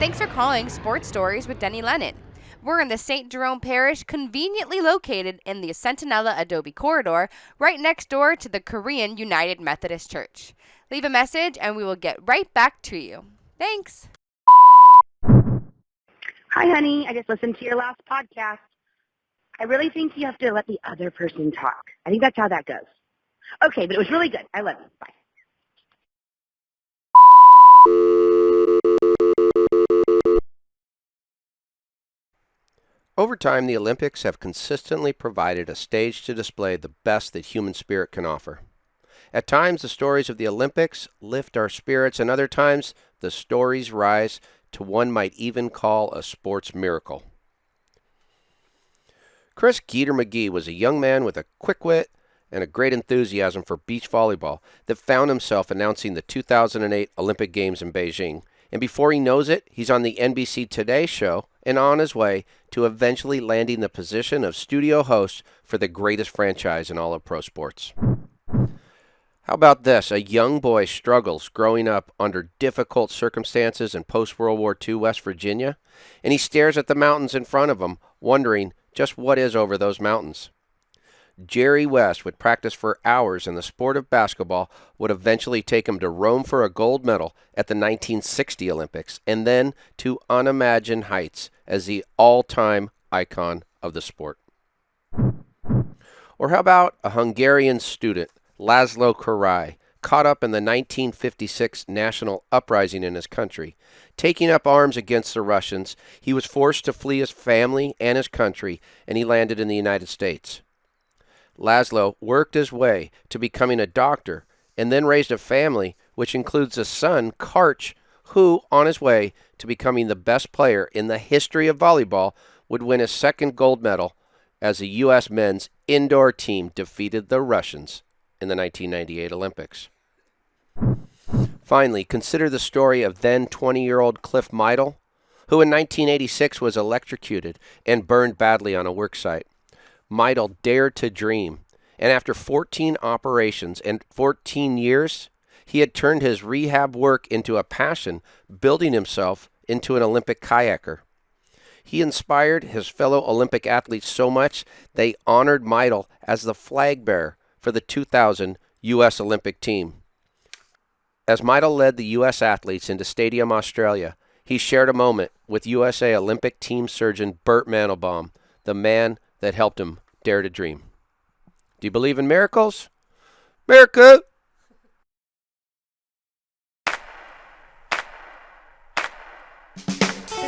thanks for calling Sports Stories with Denny Lennon. We're in the St. Jerome Parish, conveniently located in the Centinela Adobe Corridor, right next door to the Korean United Methodist Church. Leave a message and we will get right back to you. Thanks. Hi, honey. I just listened to your last podcast. I really think you have to let the other person talk. I think that's how that goes. Okay, but it was really good. I love you. Bye. Over time, the Olympics have consistently provided a stage to display the best that human spirit can offer. At times, the stories of the Olympics lift our spirits, and other times, the stories rise to one might even call a sports miracle. Chris McGee was a young man with a quick wit and a great enthusiasm for beach volleyball that found himself announcing the 2008 Olympic Games in Beijing. And before he knows it, he's on the NBC Today show and on his way to eventually landing the position of studio host for the greatest franchise in all of pro sports. How about this? A young boy struggles growing up under difficult circumstances in post-World War II West Virginia, and he stares at the mountains in front of him, wondering just what is over those mountains. Jerry West would practice for hours in the sport of basketball, would eventually take him to Rome for a gold medal at the 1960 Olympics, and then to unimagined heights as the all-time icon of the sport. Or how about a Hungarian student, Laszlo Karai, caught up in the 1956 national uprising in his country. Taking up arms against the Russians, he was forced to flee his family and his country, and he landed in the United States. Laszlo worked his way to becoming a doctor and then raised a family, which includes a son, Karch, who, on his way to becoming the best player in the history of volleyball, would win his second gold medal as the U.S. men's indoor team defeated the Russians in the 1998 Olympics. Finally, consider the story of then 20-year-old Cliff Meidl, who in 1986 was electrocuted and burned badly on a work site. Meidl dared to dream, and after 14 operations and 14 years, he had turned his rehab work into a passion, building himself into an Olympic kayaker. He inspired his fellow Olympic athletes so much, they honored Meidl as the flag bearer for the 2000 U.S. Olympic team. As Meidl led the U.S. athletes into Stadium Australia, he shared a moment with USA Olympic team surgeon Burt Mantelbaum, the man that helped him dare to dream. Do you believe in miracles? Miracle!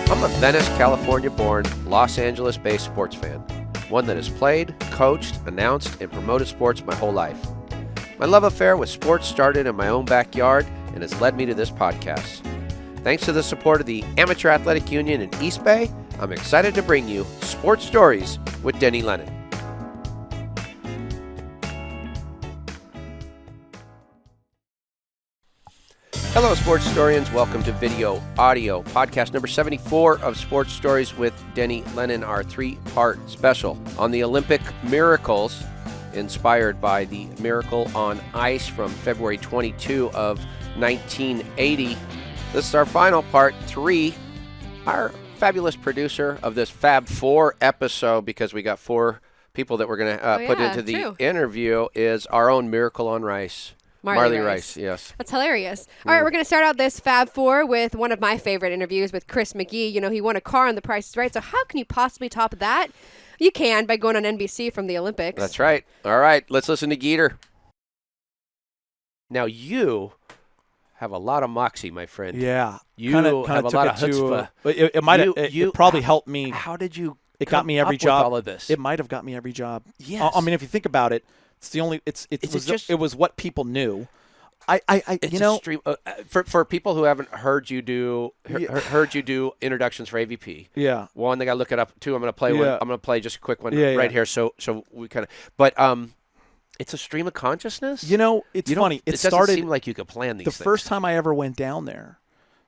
I'm a Venice, California-born, Los Angeles-based sports fan. One that has played, coached, announced, and promoted sports my whole life. My love affair with sports started in my own backyard and has led me to this podcast. Thanks to the support of the Amateur Athletic Union in East Bay, I'm excited to bring you Sports Stories with Denny Lennon. Hello, sports historians. Welcome to Video Audio, podcast number 74 of Sports Stories with Denny Lennon, our three-part special on the Olympic miracles, inspired by the Miracle on Ice from February 22 of 1980. This is our final part 3. Our fabulous producer of this Fab 4 episode, because we got 4 people that we're going to put into the interview, is our own Miracle on Rice. Marley Rice, yes. That's hilarious. All right, we're going to start out this Fab 4 with one of my favorite interviews with Chris McGee. You know, he won a car on The Price is Right, so how can you possibly top that? You can by going on NBC from the Olympics. That's right. All right, let's listen to Geeter. Now, you have a lot of moxie, my friend. Yeah. You have a lot of chutzpah. It probably helped me. How did you It got me every up job. with all of this? It might have got me every job. Yes. I mean, if you think about it, it's the only. It was what people knew. For people who haven't heard you do introductions for AVP. Yeah. One, they got to look it up. Two, I'm going to play one. I'm going to play just a quick one here. So we kind of. But it's a stream of consciousness. You know, it's funny. It doesn't started. Seem like you could plan these. The first time I ever went down there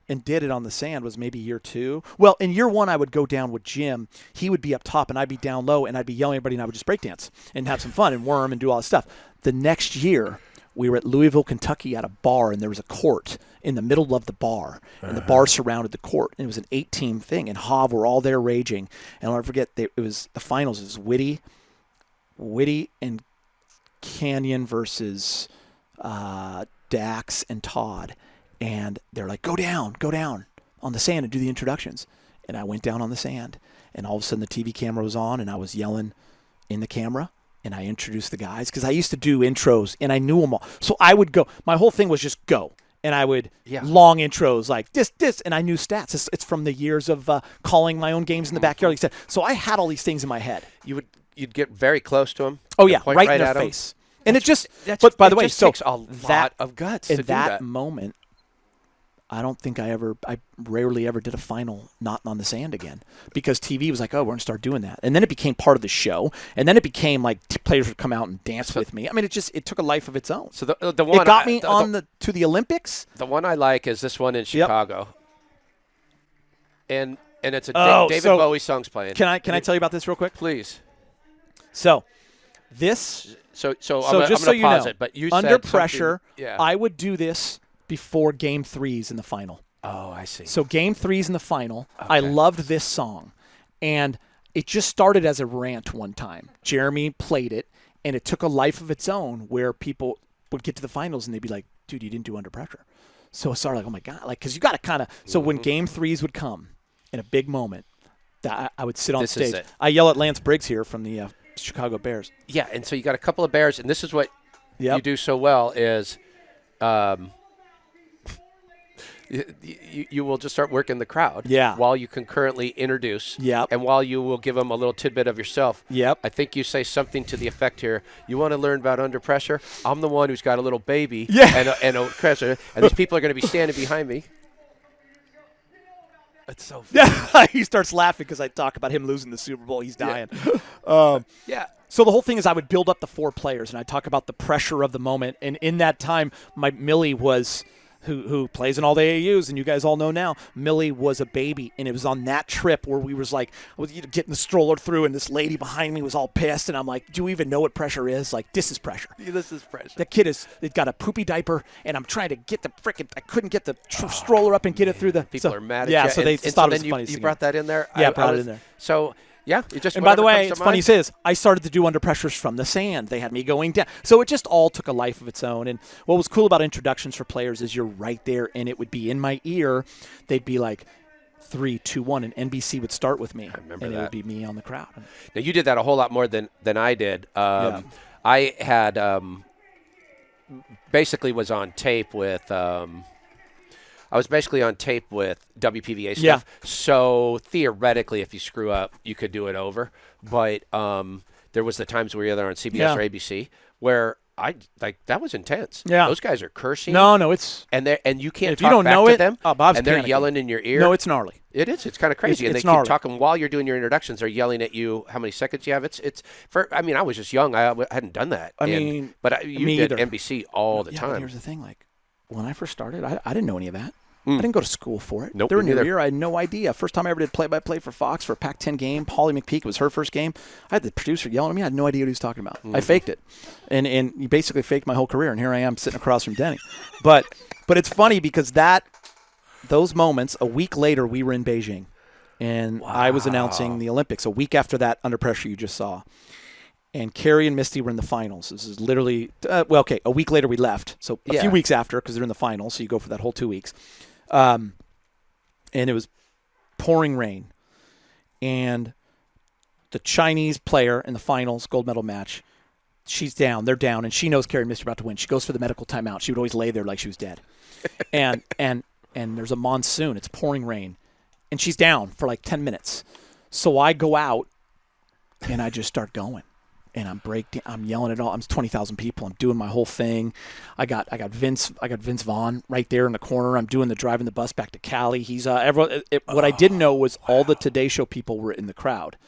and did it on the sand was maybe year 2. Well, in year 1, I would go down with Jim. He would be up top, and I'd be down low, and I'd be yelling at everybody, and I would just breakdance and have some fun and worm and do all this stuff. The next year, We were at Louisville, Kentucky at a bar, and there was a court in the middle of the bar, and the bar surrounded the court, and it was an 8-team thing, and Hav were all there raging. And I'll never forget, it was the finals. It was Whitty and Canyon versus Dax and Todd, and they're like, go down on the sand and do the introductions. And I went down on the sand, and all of a sudden the TV camera was on, and I was yelling in the camera, and I introduced the guys because I used to do intros, and I knew them all. So I would go. My whole thing was just go, and I would long intros like this, and I knew stats. It's from the years of calling my own games in the backyard. Like I said. So I had all these things in my head. You'd get very close to them. Oh yeah, right in their face. And but by the way, so takes a lot of guts to do that. Moment, I rarely ever did a final not on the sand again because TV was like, oh, we're going to start doing that. And then it became part of the show. And then it became like players would come out and dance with me. I mean, it took a life of its own. So the one it got me to the Olympics. The one I like is this one in Chicago. And it's a David Bowie song's playing. Can I tell you about this real quick? Please. So this. So I'm just so going to pause know, it. But you under said pressure, yeah. I would do this before Game 3s in the final. Oh, I see. So Game 3s in the final, okay. I loved this song. And it just started as a rant one time. Jeremy played it, and it took a life of its own where people would get to the finals and they'd be like, dude, you didn't do Under Pressure. So it started like, oh, my God. Like, because you got to kind of – so when Game 3s would come in a big moment, I would sit on stage. I yell at Lance Briggs here from the Chicago Bears. Yeah, and so you got a couple of Bears, and this is what you do so well is you will just start working the crowd while you concurrently introduce and while you will give them a little tidbit of yourself. I think you say something to the effect here, you want to learn about Under Pressure? I'm the one who's got a little baby and a pressure, and these people are going to be standing behind me. That's so funny. Yeah, he starts laughing because I talk about him losing the Super Bowl. He's dying. So the whole thing is I would build up the 4 players, and I talk about the pressure of the moment. And in that time, my Millie was – who plays in all the AAUs, and you guys all know now, Millie was a baby, and it was on that trip where we was like, I was getting the stroller through, and this lady behind me was all pissed, and I'm like, do you even know what pressure is? Like, this is pressure. This is pressure. The kid it got a poopy diaper, and I'm trying to get I couldn't get the stroller up and get it through the. People are mad at you. Yeah, so they thought it was funny. You brought that in there? Yeah, I brought it in there. So. Yeah, and by the way, it's funny says I started to do Under Pressures from the sand. They had me going down. So it just all took a life of its own. And what was cool about introductions for players is you're right there, and it would be in my ear. They'd be like 3, 2, 1, and NBC would start with me. I remember and that. It would be me on the crowd. Now, you did that a whole lot more than I did. I had basically was on tape with I was basically on tape with WPVA stuff. Yeah. So theoretically, if you screw up, you could do it over. But there was the times we were either on CBS or ABC where that was intense. Yeah. Those guys are cursing. No, it's and you can't if talk you don't back know to it, them. Bob's and they're panicking. yelling in your ear. No, it's gnarly. It is. It's kind of crazy. And they keep talking while you're doing your introductions. They're yelling at you how many seconds you have. I mean, I was just young. I hadn't done that. But you did NBC all the time. But here's the thing. Like, when I first started, I didn't know any of that. I didn't go to school for it. Nope, they were in your ear. I had no idea. First time I ever did play-by-play for Fox for a Pac-10 game. Holly McPeak, it was her first game. I had the producer yelling at me. I had no idea what he was talking about. I faked it. And you basically faked my whole career, and here I am sitting across from Denny. But it's funny because those moments, a week later, we were in Beijing. And I was announcing the Olympics. A week after that, Under Pressure you just saw. And Carrie and Misty were in the finals. This is literally, a week later we left. So a few weeks after because they're in the finals, so you go for that whole 2 weeks. And it was pouring rain. And the Chinese player in the finals, gold medal match, she's down. They're down, and she knows Carrie and Misty are about to win. She goes for the medical timeout. She would always lay there like she was dead. and there's a monsoon. It's pouring rain. And she's down for like 10 minutes. So I go out, and I just start going. And I'm yelling at all. I'm 20,000 people. I'm doing my whole thing. I got Vince Vaughn right there in the corner. I'm doing driving the bus back to Cali. He's everyone. What I didn't know was all the Today Show people were in the crowd.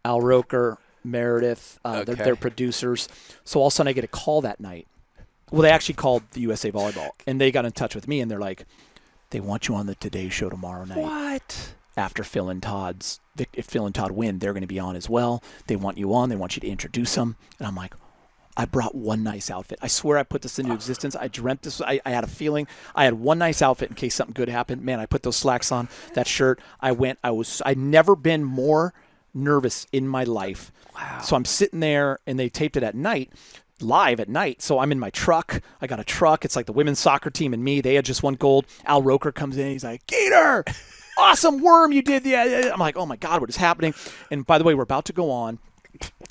Al Roker, Meredith, they're producers. So all of a sudden I get a call that night. Well, they actually called the USA Volleyball, and they got in touch with me, and they're like, they want you on the Today Show tomorrow night. What? After Phil and Todd win, they're going to be on as well. They want you on. They want you to introduce them. And I'm like, I brought one nice outfit. I swear I put this into existence. I dreamt this. I had a feeling. I had one nice outfit in case something good happened. Man, I put those slacks on, that shirt. I'd never been more nervous in my life. Wow. So I'm sitting there, and they taped it at night, live at night. So I'm in my truck. I got a truck. It's like the women's soccer team and me. They had just won gold. Al Roker comes in. He's like, Gator, awesome worm you did. Yeah. I'm like, oh, my God, what is happening? And by the way, we're about to go on.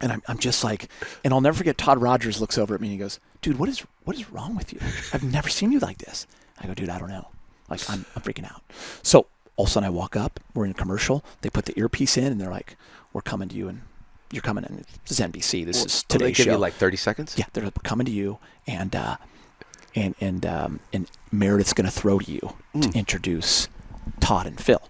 And I'm just like, and I'll never forget, Todd Rogers looks over at me and he goes, dude, what is wrong with you? I've never seen you like this. I go, dude, I don't know. Like, I'm freaking out. So all of a sudden I walk up. We're in a commercial. They put the earpiece in, and they're like, we're coming to you, and you're coming in. This is NBC. This is today's show. They give you like 30 seconds? Yeah, they're coming to you, and Meredith's going to throw to you to introduce Todd and Phil.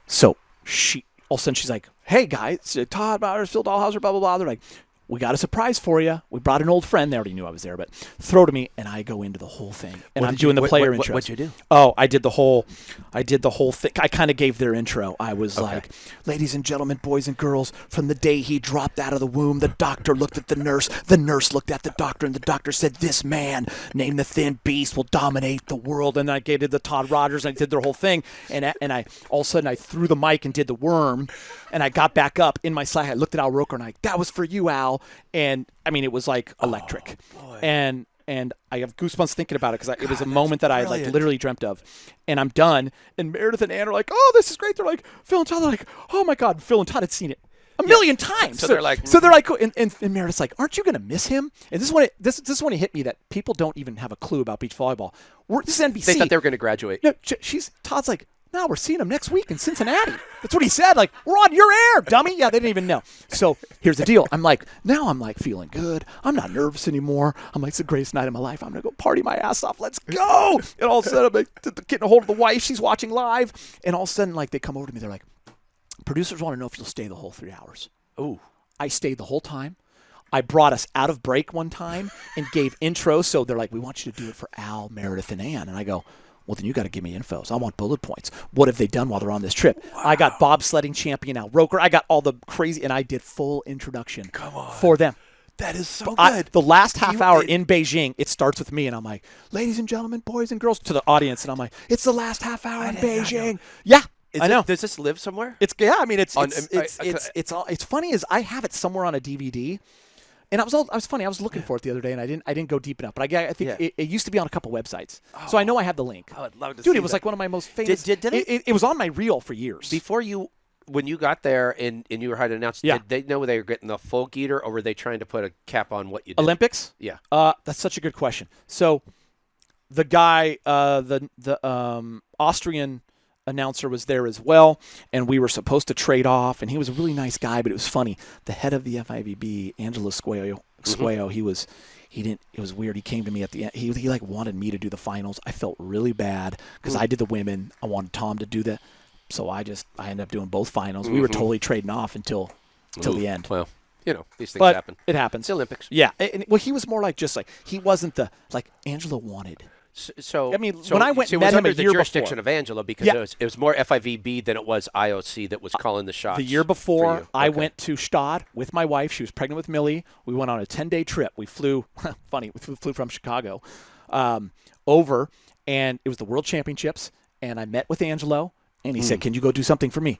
So all of a sudden she's like, hey, guys, Todd Bowers, Phil Dahlhauser, blah, blah, blah. They're like, we got a surprise for you. We brought an old friend. They already knew I was there, but throw to me, and I go into the whole thing. And I'm doing the player intro. What'd you do? Oh, I did the whole thing. I kind of gave their intro. I was like, ladies and gentlemen, boys and girls, from the day he dropped out of the womb, the doctor looked at the nurse looked at the doctor, and the doctor said, this man, named the Thin Beast, will dominate the world. And I did the Todd Rogers, and I did their whole thing. And I all of a sudden, I threw the mic and did the worm, and I got back up in my slide. I looked at Al Roker, and that was for you, Al. And I mean, it was like electric, and I have goosebumps thinking about it because it was a moment that I like literally dreamt of. And I'm done, and Meredith and Ann are like, "Oh, this is great." They're like, Phil and Todd are like, "Oh my God, Phil and Todd had seen it a million times." So they're like, and Meredith's like, "Aren't you going to miss him?" And this is when it hit me that people don't even have a clue about beach volleyball. This is NBC. They thought they were going to graduate. No, Todd's like, no, we're seeing him next week in Cincinnati. That's what he said. Like, we're on your air, dummy. Yeah, they didn't even know. So here's the deal. I'm like feeling good. I'm not nervous anymore. I'm like, it's the greatest night of my life. I'm going to go party my ass off. Let's go. And all of a sudden, I'm like, getting a hold of the wife. She's watching live. And all of a sudden, like, they come over to me. They're like, producers want to know if you'll stay the whole 3 hours. Oh, I stayed the whole time. I brought us out of break one time and gave intros. So they're like, we want you to do it for Al, Meredith, and Ann. And I go, well, then you got to give me info. So I want bullet points. What have they done while they're on this trip? Wow. I got bobsledding champion Al Roker. I got all the crazy, and I did full introduction for them. That is so good. The last half hour in Beijing, it starts with me, and I'm like, ladies and gentlemen, boys and girls, to the audience, and I'm like, it's the last half hour in Beijing. Yeah, I know. Does this live somewhere? It's funny is I have it somewhere on a DVD. And I was looking for it the other day, and I didn't go deep enough. But I think it used to be on a couple websites, so I know I have the link. I'd love to see Dude, it was like one of my most famous. It was on my reel for years. When you got there and you were hired to announce, did they know they were getting the full gear, or were they trying to put a cap on what you did? Olympics? Yeah. That's such a good question. So the guy, the Austrian announcer was there as well, and we were supposed to trade off, and he was a really nice guy, but it was funny. The head of the FIVB, Angelo Squayo, it was weird. He came to me at the end. He like wanted me to do the finals. I felt really bad because I did the women. I wanted Tom to do that. So I ended up doing both finals. We were totally trading off until the end. Well, these things happen. It happens. It's the Olympics. Yeah. He was more like he wasn't the, like Angelo wanted. So I mean, when I went and met him a year before, the jurisdiction of Angelo, because it was more FIVB than it was IOC that was calling the shots. The year before, I went to Stade with my wife. She was pregnant with Millie. We went on a 10-day trip. We flew, we flew from Chicago over, and it was the World Championships, and I met with Angelo, and he said, can you go do something for me?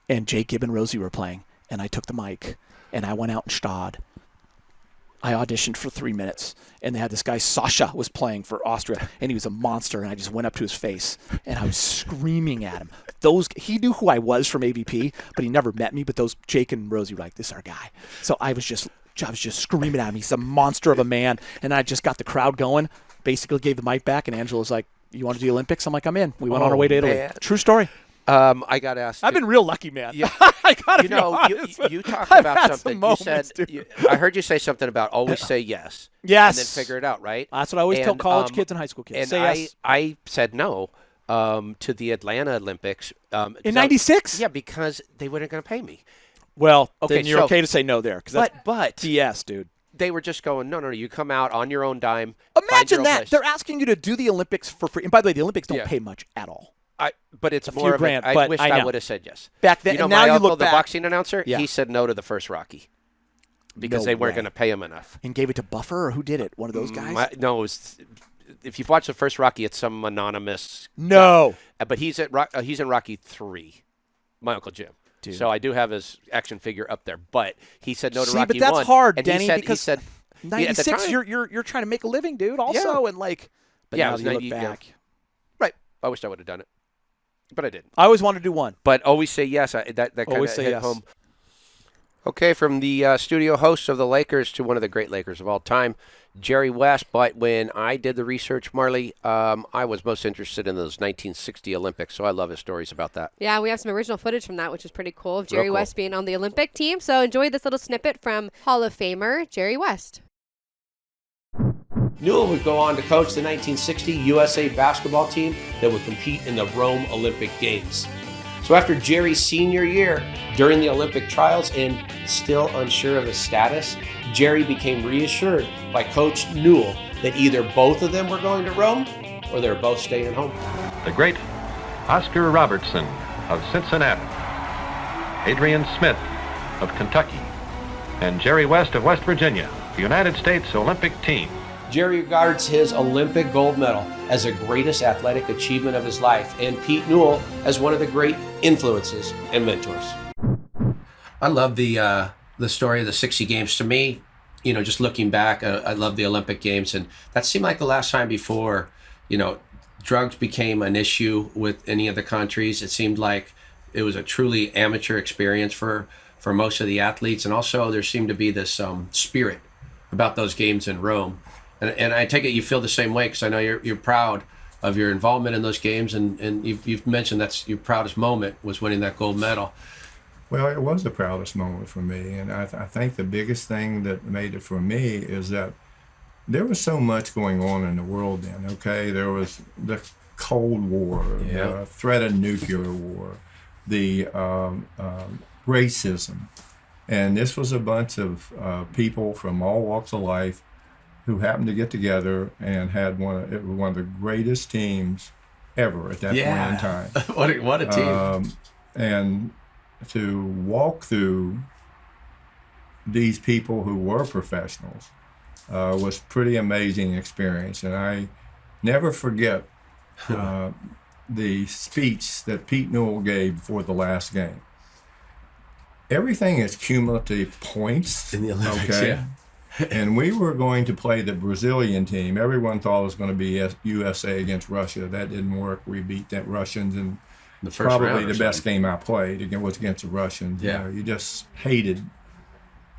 And Jake Gibb and Rosie were playing, and I took the mic, and I went out in Stade. I auditioned for 3 minutes, and they had this guy, Sasha, was playing for Austria, and he was a monster, and I just went up to his face, and I was screaming at him. He knew who I was from AVP, but he never met me, but those Jake and Rosie were like, this is our guy. So I was just screaming at him. He's a monster of a man, and I just got the crowd going, basically gave the mic back, and Angela's like, you want to do the Olympics? I'm like, I'm in. We went on our way to Italy. Man. True story. I got asked. I've been real lucky, man. Yeah. I gotta be honest. You talked about something. You said I heard you say something about always say yes. Yes. And then figure it out, right? That's what I always tell college kids and high school kids. And say yes. I said no to the Atlanta Olympics. In '96? Yeah, because they weren't going to pay me. Well, okay, then you're okay to say no there. But BS, dude. They were just going, no, you come out on your own dime. Imagine that. Place. They're asking you to do the Olympics for free. And by the way, the Olympics don't pay much at all. But it's a more few grand. I wish I would have said yes. Back then, my and now uncle, you look the back. boxing announcer, he said no to the first Rocky. because No they weren't way. going to pay him enough. And gave it to Buffer, or who did it? One of those guys? No, it was, if you've watched the first Rocky, it's some anonymous. No. But he's in Rocky 3, my Uncle Jim. Dude. So I do have his action figure up there. But he said no to See, Rocky 1. but that's hard, and Denny, he because said, 96, at the time, you're trying to make a living, dude, also, and like, but Yeah, it now was you look 90, back. right. I wished I would have done it, but I didn't. I always wanted to do one. But always say yes. That kind Always of say hit yes. home. Okay, from the studio hosts of the Lakers to one of the great Lakers of all time, Jerry West. But when I did the research, Marley, I was most interested in those 1960 Olympics, so I love his stories about that. Yeah, we have some original footage from that, which is pretty cool, of Jerry cool. West being on the Olympic team. So enjoy this little snippet from Hall of Famer Jerry West. Newell would go on to coach the 1960 USA basketball team that would compete in the Rome Olympic Games. So after Jerry's senior year, during the Olympic trials and still unsure of his status, Jerry became reassured by Coach Newell that either both of them were going to Rome or they were both staying home. The great Oscar Robertson of Cincinnati, Adrian Smith of Kentucky, and Jerry West of West Virginia, the United States Olympic team. Jerry regards his Olympic gold medal as the greatest athletic achievement of his life, and Pete Newell as one of the great influences and mentors. I love the story of the 60 games. To me, just looking back, I love the Olympic Games, and that seemed like the last time before, drugs became an issue with any of the countries. It seemed like it was a truly amateur experience for most of the athletes, and also there seemed to be this spirit about those games in Rome. And I take it you feel the same way, because I know you're proud of your involvement in those games, and you've mentioned that's your proudest moment was winning that gold medal. Well, it was the proudest moment for me, and I think the biggest thing that made it for me is that there was so much going on in the world then, okay? There was the Cold War, the threat of nuclear war, the racism, and this was a bunch of people from all walks of life who happened to get together and had one of the greatest teams ever at that point in time. What a team. And to walk through these people who were professionals was pretty amazing experience. And I never forget the speech that Pete Newell gave before the last game. Everything is cumulative points. In the Olympics, okay? yeah. And we were going to play the Brazilian team. Everyone thought it was going to be USA against Russia. That didn't work. We beat the Russians, and The first probably round or the best something. game I played was against the Russians. Yeah. You just hated,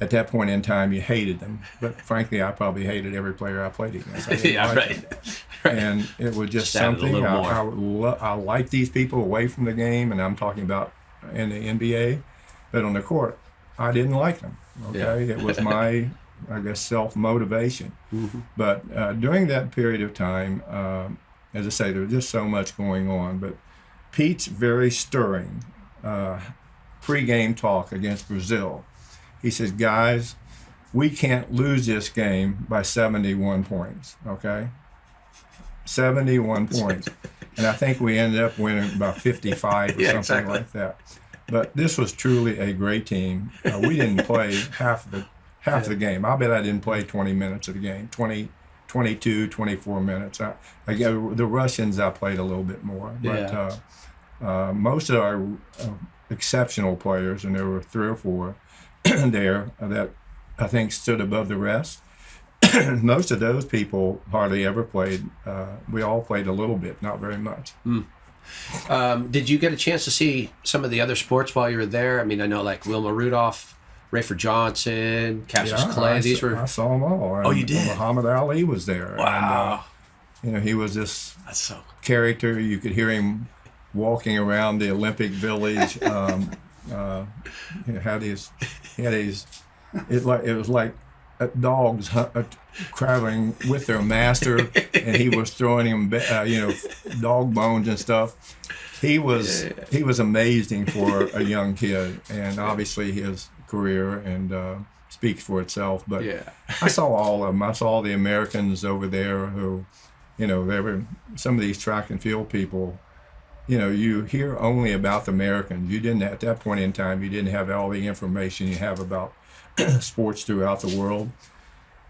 at that point in time, you hated them. But frankly, I probably hated every player I played against. I didn't like them. And it was just Added a something. little I like these people away from the game, and I'm talking about in the NBA. But on the court, I didn't like them. Okay, It was my, I guess, self-motivation. Mm-hmm. But during that period of time, as I say, there was just so much going on. But Pete's very stirring pre-game talk against Brazil. He says, guys, we can't lose this game by 71 points, okay? 71 points. And I think we ended up winning about 55 or something like that. But this was truly a great team. We didn't play half the game. I bet I didn't play 20 minutes of the game, 22, 24 minutes. The Russians, I played a little bit more. But most of our exceptional players, and there were 3 or 4 there that I think stood above the rest. Most of those people hardly ever played. We all played a little bit, not very much. Did you get a chance to see some of the other sports while you were there? I mean, I know like Wilma Rudolph, Rayford Johnson, Cassius Clay. I saw them all. Oh, you did? Muhammad Ali was there. Wow. And, he was this That's so character. You could hear him walking around the Olympic Village. It was like dogs traveling with their master, and he was throwing him, dog bones and stuff. He was amazing for a young kid, and obviously his career and speaks for itself. But I saw all of them. I saw the Americans over there who, they were some of these track and field people. You hear only about the Americans. You didn't, at that point in time, you didn't have all the information you have about sports throughout the world.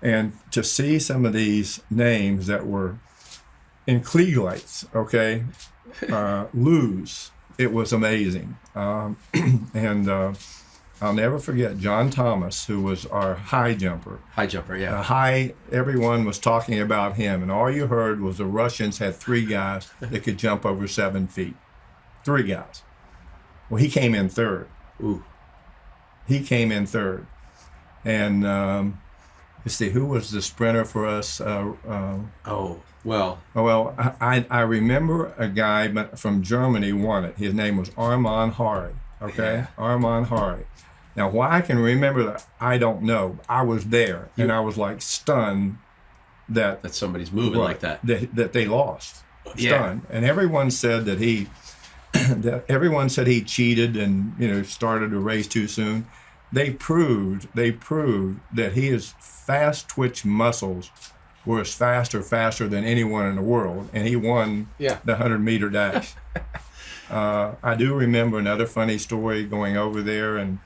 And to see some of these names that were in Kliegleitz, okay, lose, it was amazing. And I'll never forget John Thomas, who was our high jumper. High jumper, yeah. Everyone was talking about him, and all you heard was the Russians had 3 guys that could jump over 7 feet. 3 guys. Well, he came in third. Ooh. He came in third. And let's see, who was the sprinter for us? I remember a guy from Germany won it. His name was Armond Hari. Okay, yeah. Armond Hari. Now, why I can remember that, I don't know. I was there, and I was like stunned that somebody's moving like that. That they lost. Yeah. Stunned, and everyone said that he cheated and started a race too soon. They proved that his fast twitch muscles were faster than anyone in the world, and he won the 100-meter dash. I do remember another funny story going over there, and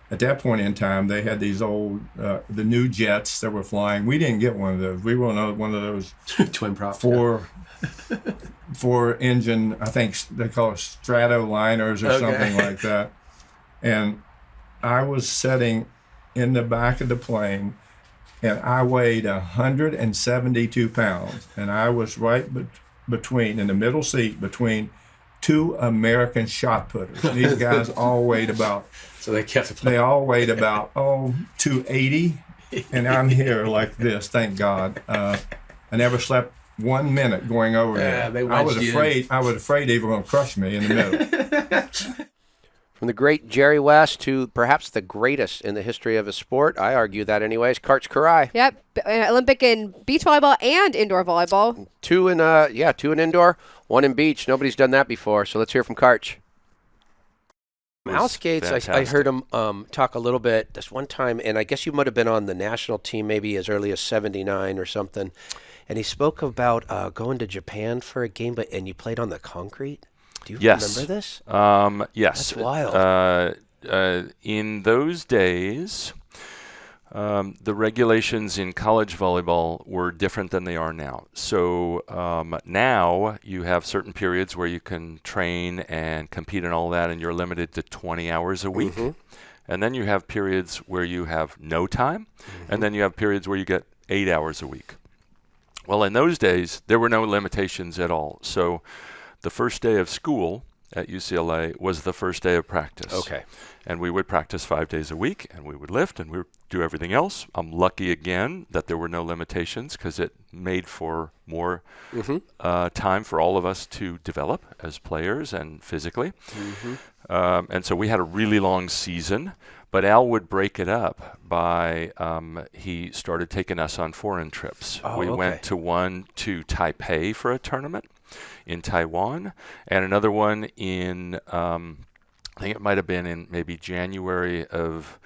at that point in time, they had these old, the new jets that were flying. We didn't get one of those. We were on one of those twin prop four engine, I think they call it Stratoliners or something like that. And I was sitting in the back of the plane, and I weighed 172 pounds, and I was right in the middle seat between 2 American shot putters. These guys all weighed about. So they all weighed about 280, and I'm here like this. Thank God. I never slept 1 minute going over there. I was afraid they were going to crush me in the middle. From the great Jerry West to perhaps the greatest in the history of a sport, I argue that anyways, Karch Kiraly. Yep, Olympic in beach volleyball and indoor volleyball. 2 in indoor, 1 in beach. Nobody's done that before, so let's hear from Karch. Al Skates, I heard him talk a little bit this one time, and I guess you might have been on the national team maybe as early as 79 or something, and he spoke about going to Japan for a game, and you played on the concrete? Do you remember this? Yes. That's wild. In those days, the regulations in college volleyball were different than they are now. So now you have certain periods where you can train and compete and all that, and you're limited to 20 hours a week. Mm-hmm. And then you have periods where you have no time, and then you have periods where you get 8 hours a week. Well, in those days, there were no limitations at all. So the first day of school at UCLA was the first day of practice. Okay. And we would practice 5 days a week, and we would lift, and we would do everything else. I'm lucky again that there were no limitations because it made for more time for all of us to develop as players and physically. And so we had a really long season, but Al would break it up by he started taking us on foreign trips. We went to one to Taipei for a tournament in Taiwan, and another one in I think it might have been in maybe January of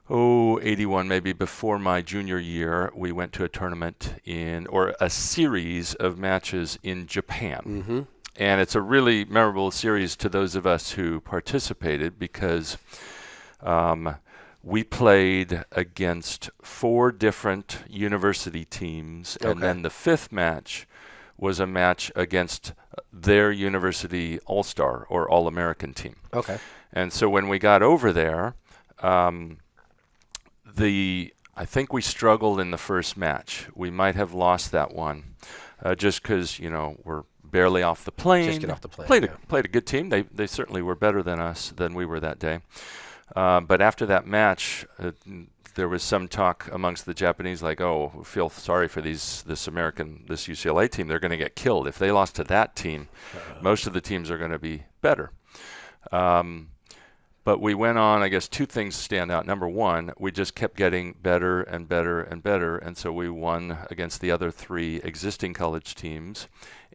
81, maybe before my junior year. We went to a tournament or a series of matches in Japan. And it's a really memorable series to those of us who participated because we played against 4 different university teams, and then the 5th match was a match against their university all-star or all-American team. Okay. And so when we got over there, I think we struggled in the first match. We might have lost that one just because, we're barely off the plane. Just get off the plane. Played a good team. They certainly were better than we were that day. But after that match, there was some talk amongst the Japanese like, we feel sorry for this UCLA team. They're going to get killed. If they lost to that team, most of the teams are going to be better. But we went on, I guess 2 things stand out. Number one, we just kept getting better and better and better. And so we won against the other 3 existing college teams.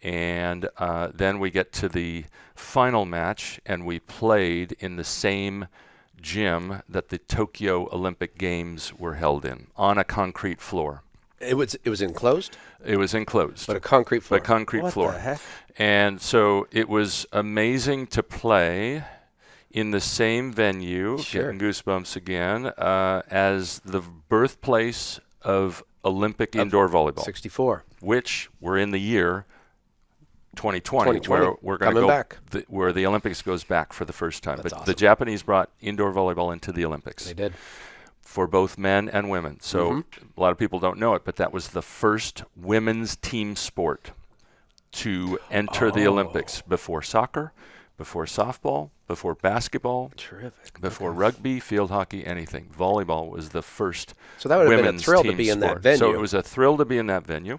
And then we get to the final match, and we played in the same gym that the Tokyo Olympic Games were held in, on a concrete floor. It was enclosed? It was enclosed. But a concrete floor. What the heck? And so it was amazing to play in the same venue, Sure. getting goosebumps again, as the birthplace of Olympic indoor volleyball, 64. which we're in the year 2020, 2020, where we're going to coming go back. where the Olympics goes back for the first time. That's But awesome. the Japanese brought indoor volleyball into the Olympics. They did. For both men and women. So a lot of people don't know it, but that was the first women's team sport to enter the Olympics before soccer, before softball, before basketball, Terrific. before rugby, field hockey, anything. Volleyball was the first So that would have been a women's thrill to team be in that sport. venue. So it was a thrill to be in that venue.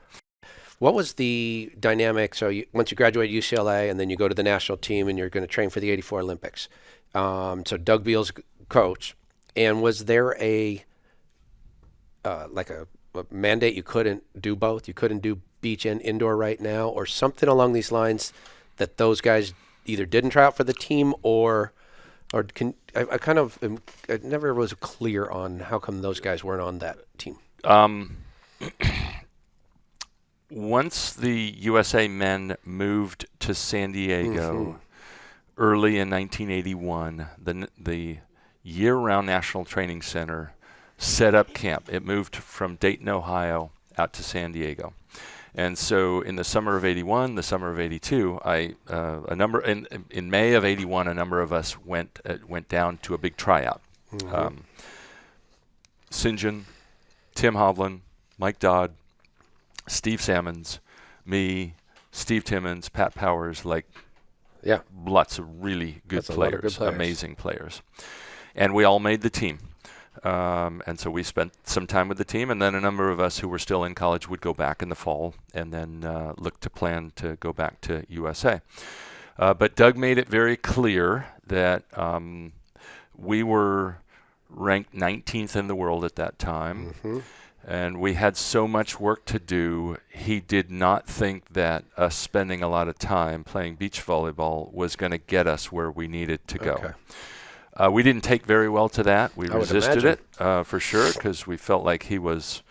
What was the dynamic? So once you graduate UCLA and then you go to the national team and you're going to train for the 84 Olympics. So Doug Beal's coach. And was there a mandate you couldn't do both? You couldn't do beach and indoor right now, or something along these lines that those guys either didn't try out for the team or can I never was clear on how come those guys weren't on that team. Once the USA men moved to San Diego early in 1981, the year-round National Training Center set up camp. It moved from Dayton, Ohio, out to San Diego. And so in the summer of 81, the summer of 82, in May of 81, a number of us went down to a big tryout. St. John, Tim Hovland, Mike Dodd, Steve Sammons, me, Steve Timmons, Pat Powers, lots of really good That's a lot of players, good players. amazing players. And we all made the team. And so we spent some time with the team, and then a number of us who were still in college would go back in the fall and then look to plan to go back to USA. But Doug made it very clear that we were ranked 19th in the world at that time, and we had so much work to do. He did not think that us spending a lot of time playing beach volleyball was going to get us where we needed to go. Okay. We didn't take very well to that. We I would resisted imagine. it for sure, because we felt like he was,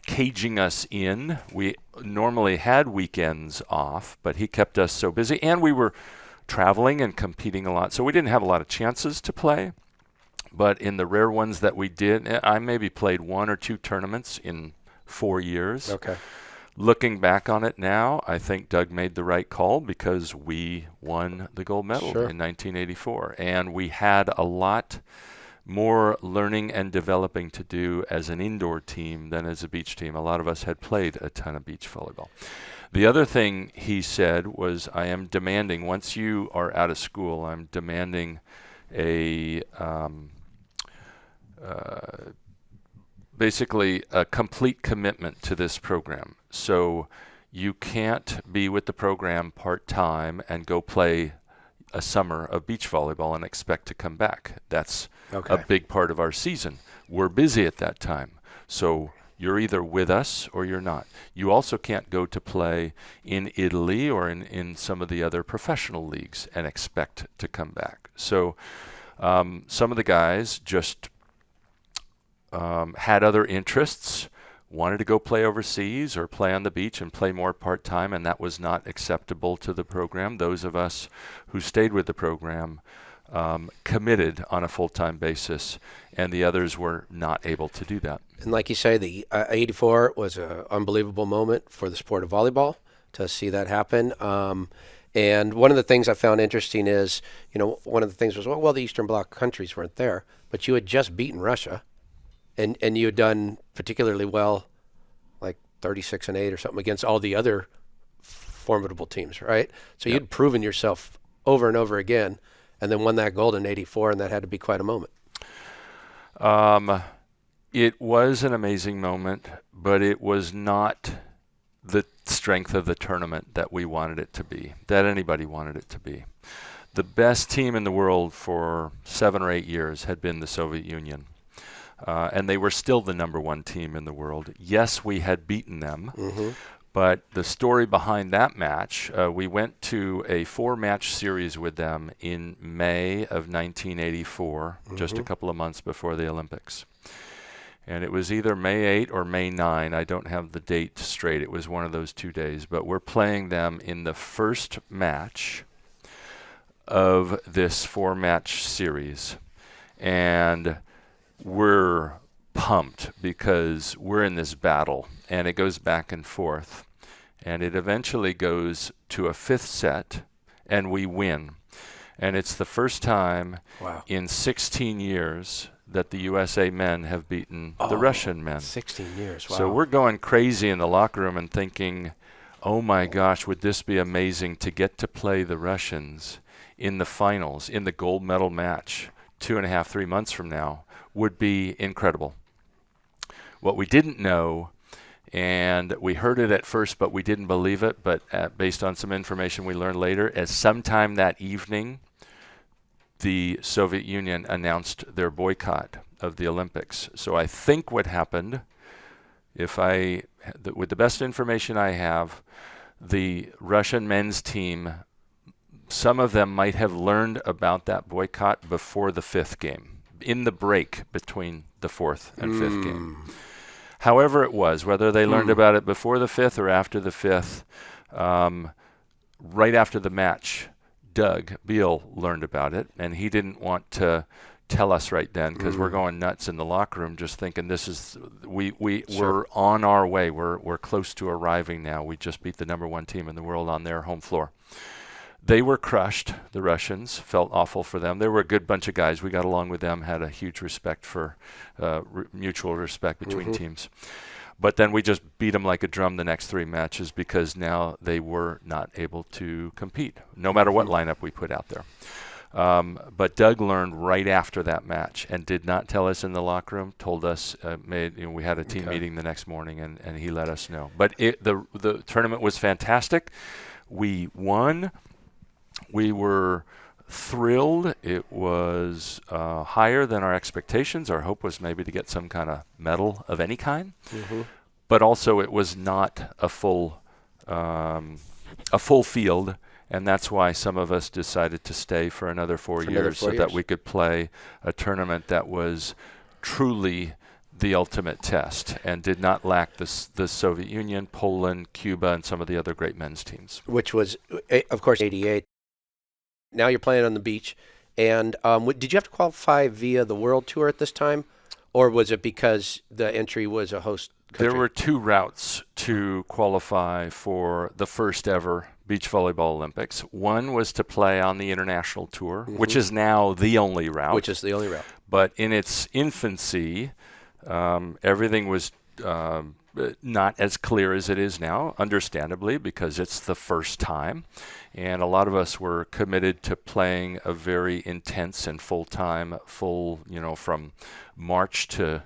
caging us in. We normally had weekends off, but he kept us so busy, and we were traveling and competing a lot, so we didn't have a lot of chances to play. But in the rare ones that we did, I maybe played 1 or 2 tournaments in 4 years. Okay. Looking back on it now, I think Doug made the right call, because we won the gold medal in 1984. And we had a lot more learning and developing to do as an indoor team than as a beach team. A lot of us had played a ton of beach volleyball. The other thing he said was, I am demanding, once you are out of school, I'm demanding basically a complete commitment to this program. So you can't be with the program part-time and go play a summer of beach volleyball and expect to come back. That's a big part of our season. We're busy at that time. So you're either with us or you're not. You also can't go to play in Italy or in some of the other professional leagues and expect to come back. So some of the guys just had other interests, wanted to go play overseas or play on the beach and play more part-time, and that was not acceptable to the program. Those of us who stayed with the program committed on a full-time basis, and the others were not able to do that. And like you say, the 84 was an unbelievable moment for the sport of volleyball to see that happen. And one of the things I found interesting is, one of the things was, well, the Eastern Bloc countries weren't there, but you had just beaten Russia, and you had done particularly well, like 36-8 or something against all the other formidable teams, right? So you'd proven yourself over and over again, and then won that gold in 84, and that had to be quite a moment. It was an amazing moment, but it was not the strength of the tournament that we wanted it to be, that anybody wanted it to be. The best team in the world for 7 or 8 years had been the Soviet Union. And they were still the number 1 team in the world. Yes, we had beaten them, but the story behind that match, we went to a 4-match series with them in May of 1984, just a couple of months before the Olympics. And it was either May 8 or May 9. I don't have the date straight. It was one of those 2 days. But we're playing them in the first match. of this 4-match series. And we're pumped because we're in this battle, and it goes back and forth. And it eventually goes to a 5th set, and we win. And it's the first time in 16 years that the USA men have beaten the Russian men. 16 years, wow. So we're going crazy in the locker room and thinking, oh my gosh, would this be amazing to get to play the Russians in the finals, in the gold medal match 2.5, 3 months from now, would be incredible. What we didn't know, and we heard it at first, but we didn't believe it, but based on some information we learned later, as sometime that evening, the Soviet Union announced their boycott of the Olympics. So I think what happened, with the best information I have, the Russian men's team, some of them might have learned about that boycott before the 5th game, in the break between the 4th and 5th game. However it was, whether they learned about it before the 5th or after the 5th, right after the match, Doug Beal learned about it, and he didn't want to tell us right then because we're going nuts in the locker room just thinking we're on our way. We're close to arriving now. We just beat the #1 team in the world on their home floor. They were crushed, the Russians. Felt awful for them. They were a good bunch of guys. We got along with them, had a huge respect for mutual respect between teams. But then we just beat them like a drum the next 3 matches because now they were not able to compete, no matter what lineup we put out there. But Doug learned right after that match and did not tell us in the locker room, told us, we had a team meeting the next morning, and he let us know. But the tournament was fantastic. We won. We were thrilled. It was higher than our expectations. Our hope was maybe to get some kind of medal of any kind, but also it was not a full field, and that's why some of us decided to stay for another 4 years so that we could play a tournament that was truly the ultimate test and did not lack the Soviet Union, Poland, Cuba, and some of the other great men's teams. Which was, of course, 88. Now you're playing on the beach. And did you have to qualify via the World Tour at this time? Or was it because the entry was a host country? There were 2 routes to qualify for the first ever Beach Volleyball Olympics. One was to play on the international tour, which is now the only route. But in its infancy, everything was not as clear as it is now, understandably, because it's the first time. And a lot of us were committed to playing a very intense and full-time, from March to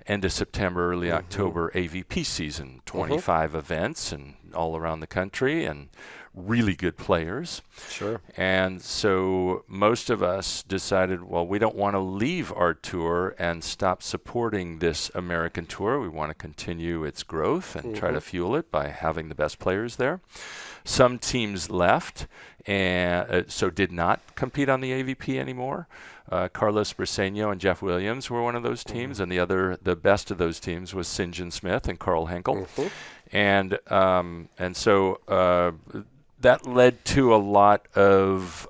end of September, early October AVP season, 25 events and all around the country and really good players. Sure. And so most of us decided, well, we don't want to leave our tour and stop supporting this American tour. We want to continue its growth and try to fuel it by having the best players there. Some teams left and so did not compete on the AVP anymore. Carlos Briseño and Jeff Williams were one of those teams, and the best of those teams was St. John Smith and Carl Henkel. And so that led to a lot of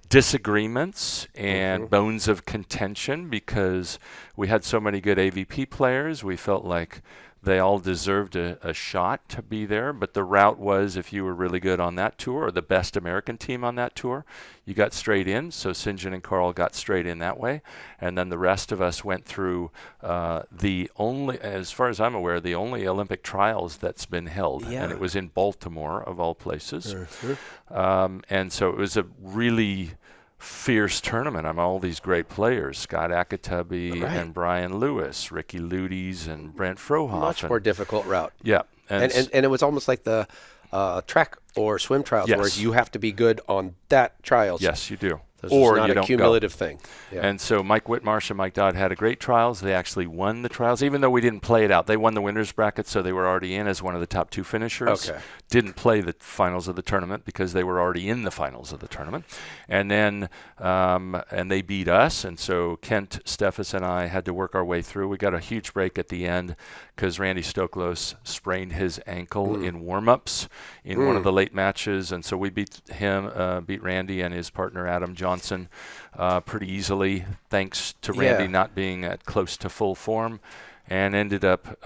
disagreements and bones of contention because we had so many good AVP players. We felt like they all deserved a shot to be there, but the route was if you were really good on that tour or the best American team on that tour, you got straight in. So St. John and Carl got straight in that way. And then the rest of us went through as far as I'm aware, the only Olympic trials that's been held. Yeah. And it was in Baltimore, of all places. And so it was a really fierce tournament. All these great players, Scott Akatubby and Brian Lewis, Ricky Ludes and Brent Frohoff. Much more difficult route. Yeah. And it was almost like the track or swim trials where you have to be good on that trials. Yes, you do. This or is not you a don't cumulative go. thing. Yeah. And so Mike Whitmarsh and Mike Dodd had a great trials. They actually won the trials, even though we didn't play it out. They won the winners bracket, so they were already in as one of the top 2 finishers. Okay. Didn't play the finals of the tournament because they were already in the finals of the tournament. And then and they beat us, and so Kent, Steffes, and I had to work our way through. We got a huge break at the end because Randy Stoklos sprained his ankle in warm-ups in one of the late matches, and so we beat Randy and his partner Adam Johnson pretty easily, thanks to Randy not being at close to full form, and ended up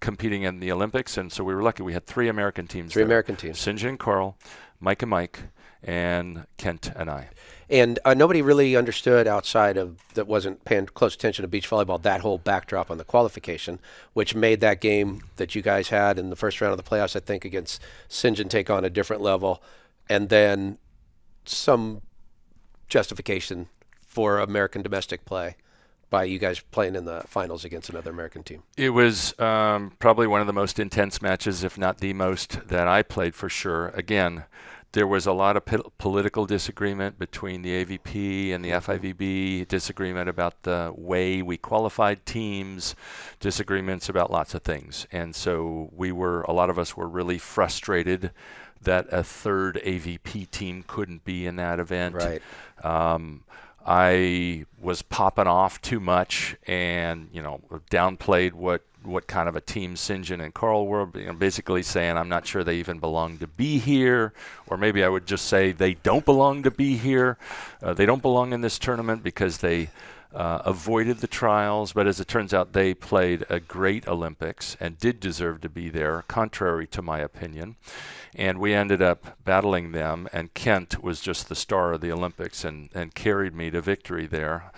competing in the Olympics. And so we were lucky. We had 3 American teams. American teams. St. John and Carl, Mike and Mike, and Kent and I. And nobody really understood outside of that wasn't paying close attention to beach volleyball, that whole backdrop on the qualification, which made that game that you guys had in the first round of the playoffs, I think, against St. John take on a different level. And then some justification for American domestic play by you guys playing in the finals against another American team. It was probably one of the most intense matches, if not the most, that I played for sure. Again, there was a lot of political disagreement between the AVP and the FIVB, disagreement about the way we qualified teams, disagreements about lots of things. And so a lot of us were really frustrated that a third AVP team couldn't be in that event. Right. I was popping off too much and, downplayed what kind of a team St. John and Carl were, basically saying I'm not sure they even belong to be here, or maybe I would just say they don't belong to be here. They don't belong in this tournament because they avoided the trials, but as it turns out, they played a great Olympics and did deserve to be there, contrary to my opinion. And we ended up battling them, and Kent was just the star of the Olympics and carried me to victory there.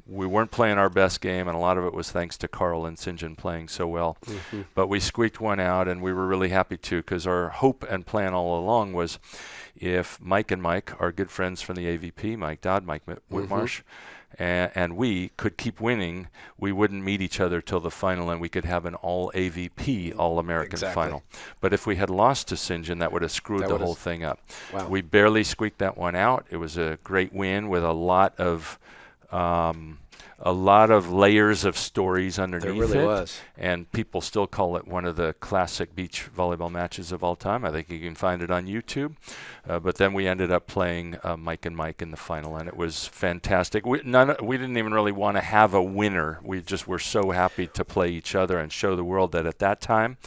We weren't playing our best game, and a lot of it was thanks to Carl and St. John playing so well. Mm-hmm. But we squeaked one out, and we were really happy to, because our hope and plan all along was if Mike and Mike, our good friends from the AVP, Mike Dodd, Mike Whitmarsh, and we could keep winning, we wouldn't meet each other till the final, and we could have an all-AVP, All-American final. But if we had lost to St. John, that would have screwed the whole thing up. Wow. We barely squeaked that one out. It was a great win with a lot of layers of stories underneath it. There really was. And people still call it one of the classic beach volleyball matches of all time. I think you can find it on YouTube. But then we ended up playing Mike and Mike in the final, and it was fantastic. We didn't even really want to have a winner. We just were so happy to play each other and show the world that at that time,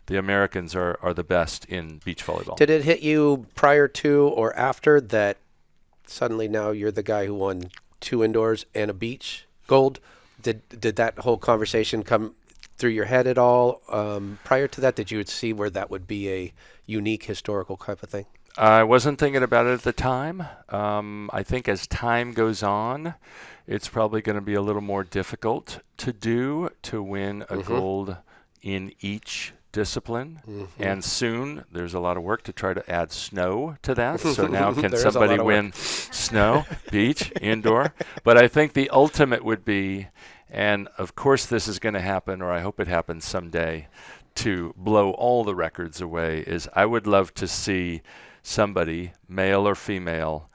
the Americans are the best in beach volleyball. Did it hit you prior to or after that suddenly now you're the guy who won 2 indoors and a beach gold? Did that whole conversation come through your head at all? Prior to that, did you see where that would be a unique historical type of thing? I wasn't thinking about it at the time. I think as time goes on, it's probably going to be a little more difficult to win a gold in each discipline. And soon there's a lot of work to try to add snow to that. So now can somebody win snow, beach, indoor? But I think the ultimate would be, and of course this is going to happen, or I hope it happens someday, to blow all the records away, is I would love to see somebody, male or female,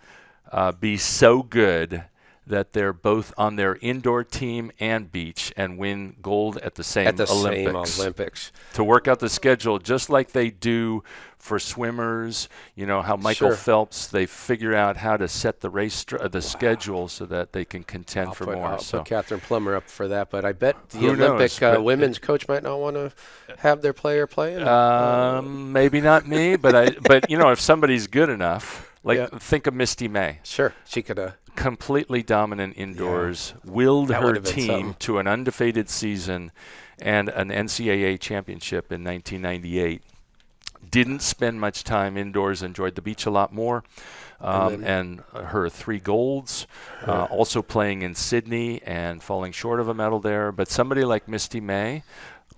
be so good that they're both on their indoor team and beach and win gold at the same Olympics. To work out the schedule just like they do for swimmers, how Michael Phelps, they figure out how to set the race the schedule so that they can contend for more. I'll put Catherine Plummer up for that, but I bet the Who Olympic knows, women's coach might not want to have their player playing. Maybe not me, but if somebody's good enough, think of Misty May. Sure, she could completely dominant indoors, willed her team to an undefeated season and an NCAA championship in 1998. Didn't spend much time indoors, enjoyed the beach a lot more, and her 3 golds, also playing in Sydney and falling short of a medal there. But somebody like Misty May,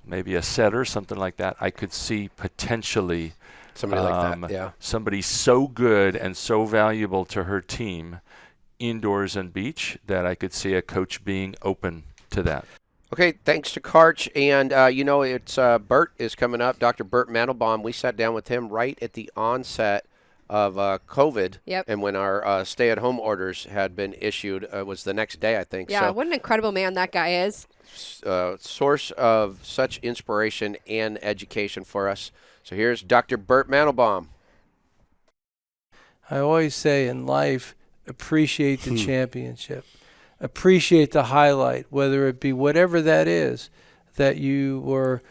maybe a setter, something like that, I could see potentially somebody like that, somebody so good and so valuable to her team indoors and beach that I could see a coach being open to that. Okay, thanks to Karch. And, it's Bert is coming up, Dr. Burt Mantelbaum. We sat down with him right at the onset of COVID. Yep. And when our stay-at-home orders had been issued, it was the next day, I think. Yeah, what an incredible man that guy is. Source of such inspiration and education for us. So here's Dr. Burt Mantelbaum. I always say in life, appreciate the championship. Appreciate the highlight, whether it be whatever that is, that you were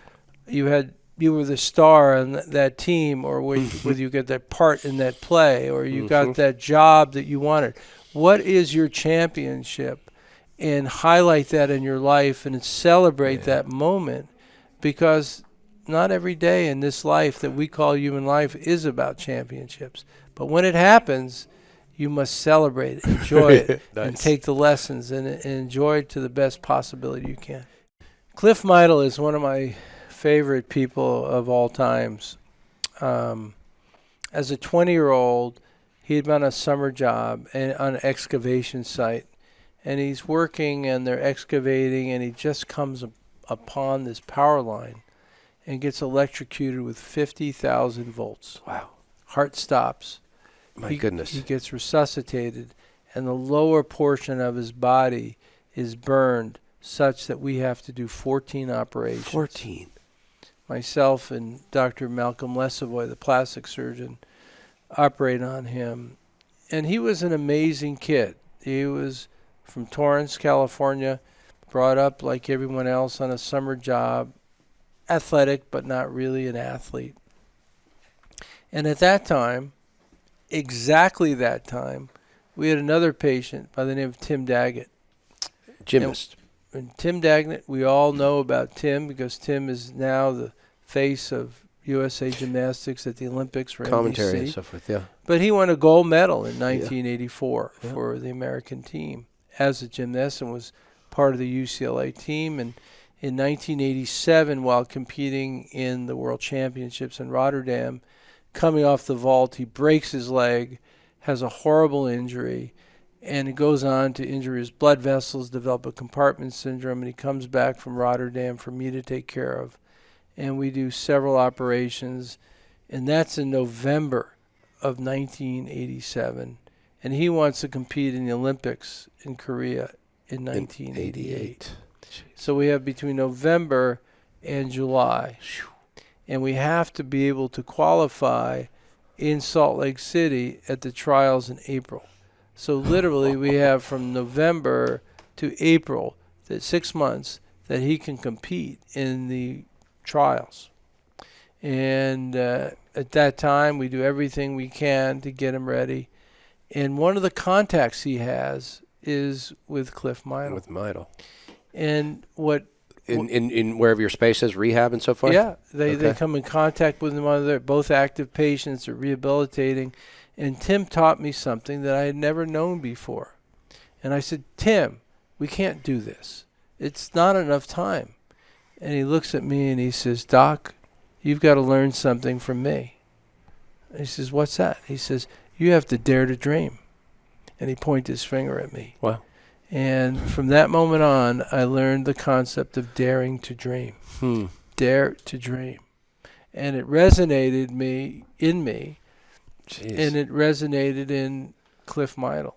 the star on that team, or whether you get that part in that play, or you got that job that you wanted. What is your championship? And highlight that in your life and celebrate that moment, because not every day in this life that we call human life is about championships. But when it happens, you must celebrate it, enjoy it, and take the lessons and enjoy it to the best possibility you can. Cliff Meidl is one of my favorite people of all times. As a 20-year-old, he had been on a summer job on an excavation site, and he's working and they're excavating, and he just comes upon this power line and gets electrocuted with 50,000 volts. Wow. Heart stops. My goodness. He gets resuscitated, and the lower portion of his body is burned such that we have to do 14 operations. 14. Myself and Dr. Malcolm Lesavoy, the plastic surgeon, operate on him. And he was an amazing kid. He was from Torrance, California, brought up like everyone else on a summer job, athletic but not really an athlete. And at that time, exactly that time, we had another patient by the name of Tim Dagnet. Gymnast. And Tim Dagnet, we all know about Tim because Tim is now the face of USA Gymnastics at the Olympics for Commentary NBC. and so forth, yeah. But he won a gold medal in 1984 for the American team as a gymnast and was part of the UCLA team. And in 1987, while competing in the World Championships in Rotterdam, coming off the vault, he breaks his leg, has a horrible injury, and it goes on to injure his blood vessels, develop a compartment syndrome, and he comes back from Rotterdam for me to take care of. And we do several operations, and that's in November of 1987. And he wants to compete in the Olympics in Korea in 1988. So we have between November and July. And we have to be able to qualify in Salt Lake City at the trials in April. So literally we have from November to April, that 6 months, that he can compete in the trials. And at that time, we do everything we can to get him ready. And one of the contacts he has is with Cliff Meidl. With Meidl. And what... In wherever your space is, rehab and so forth? Yeah, they come in contact with him. They're both active patients. They're rehabilitating. And Tim taught me something that I had never known before. And I said, Tim, we can't do this. It's not enough time. And he looks at me and he says, Doc, you've got to learn something from me. And he says, what's that? He says, you have to dare to dream. And he pointed his finger at me. Wow. And from that moment on, I learned the concept of daring to dream. Dare to dream. And it resonated in me. Jeez. And it resonated in Cliff Meidl.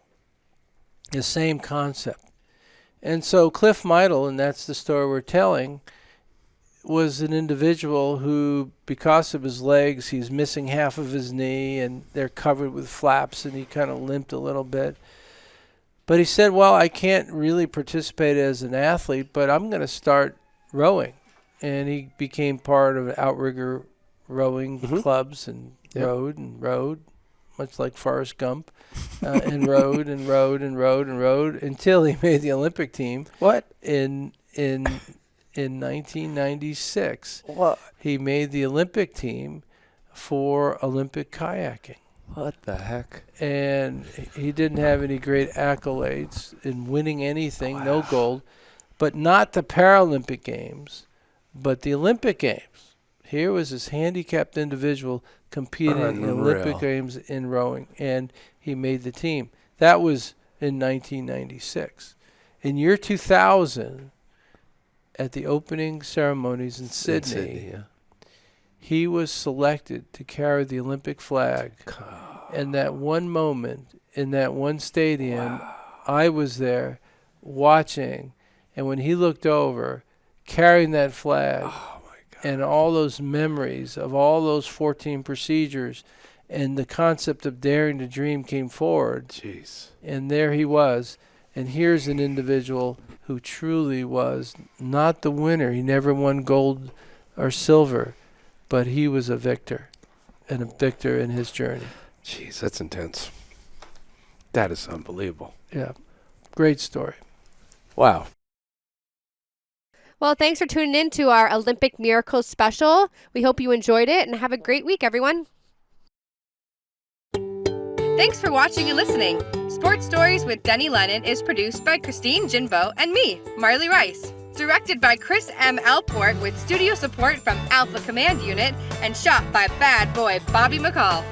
The same concept. And so Cliff Meidl, and that's the story we're telling, was an individual who, because of his legs, he's missing half of his knee, and they're covered with flaps, and he kind of limped a little bit. But he said, well, I can't really participate as an athlete, but I'm going to start rowing. And he became part of outrigger rowing clubs and rowed, much like Forrest Gump, and rowed until he made the Olympic team. What? In 1996. What? He made the Olympic team for Olympic kayaking. What the heck? And he didn't have any great accolades in winning anything, no gold, but not the Paralympic Games, but the Olympic Games. Here was this handicapped individual competing in the Olympic Games in rowing, and he made the team. That was in 1996. In year 2000, at the opening ceremonies in Sydney, he was selected to carry the Olympic flag And that one moment in that one stadium, I was there watching. And when he looked over, carrying that flag, and all those memories of all those 14 procedures, and the concept of daring to dream came forward. Jeez. And there he was. And here's an individual who truly was not the winner. He never won gold or silver, but he was a victor, and a victor in his journey. Jeez, that's intense. That is unbelievable. Yeah, great story. Wow. Well, thanks for tuning in to our Olympic Miracles special. We hope you enjoyed it, and have a great week, everyone. Thanks for watching and listening. Sports Stories with Denny Lennon is produced by Christine Jinbo and me, Marley Rice. Directed by Chris M. Alport with studio support from Alpha Command Unit and shot by bad boy Bobby McCall.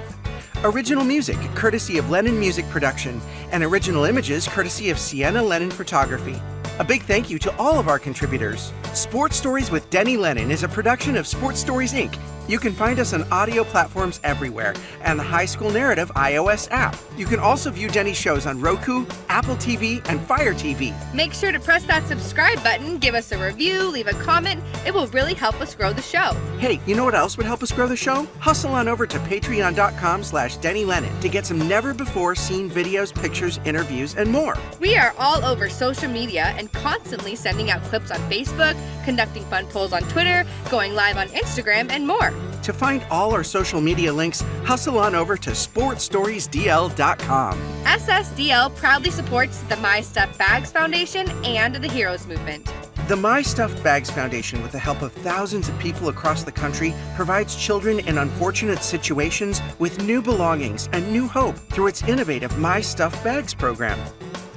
Original music courtesy of Lennon Music Production and original images courtesy of Sienna Lennon Photography. A big thank you to all of our contributors. Sports Stories with Denny Lennon is a production of Sports Stories, Inc. You can find us on audio platforms everywhere and the High School Narrative iOS app. You can also view Denny's shows on Roku, Apple TV, and Fire TV. Make sure to press that subscribe button, give us a review, leave a comment. It will really help us grow the show. Hey, you know what else would help us grow the show? Hustle on over to patreon.com/Denny Lennon to get some never-before-seen videos, pictures, interviews, and more. We are all over social media and constantly sending out clips on Facebook, conducting fun polls on Twitter, going live on Instagram, and more. To find all our social media links, hustle on over to sportstoriesdl.com. SSDL proudly supports the My Stuff Bags Foundation and the Heroes Movement. The My Stuffed Bags Foundation, with the help of thousands of people across the country, provides children in unfortunate situations with new belongings and new hope through its innovative My Stuffed Bags program.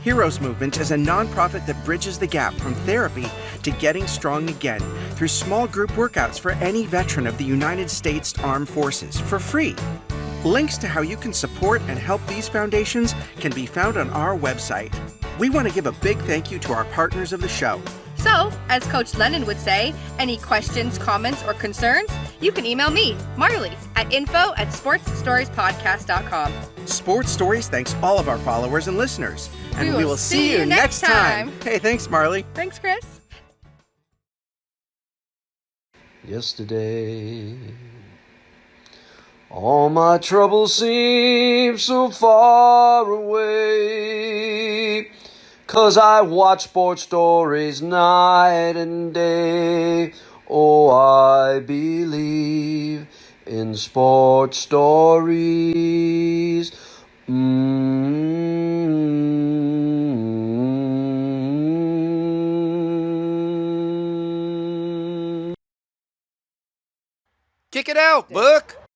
Heroes Movement is a nonprofit that bridges the gap from therapy to getting strong again through small group workouts for any veteran of the United States Armed Forces for free. Links to how you can support and help these foundations can be found on our website. We want to give a big thank you to our partners of the show. So, as Coach Lennon would say, any questions, comments, or concerns, you can email me, Marley, at info@sportsstoriespodcast.com. Sports Stories thanks all of our followers and listeners. And we will see you next time. Hey, thanks, Marley. Thanks, Chris. Yesterday, all my troubles seem so far away, 'cause I watch sports stories night and day. Oh, I believe in sports stories. Kick it out, Book.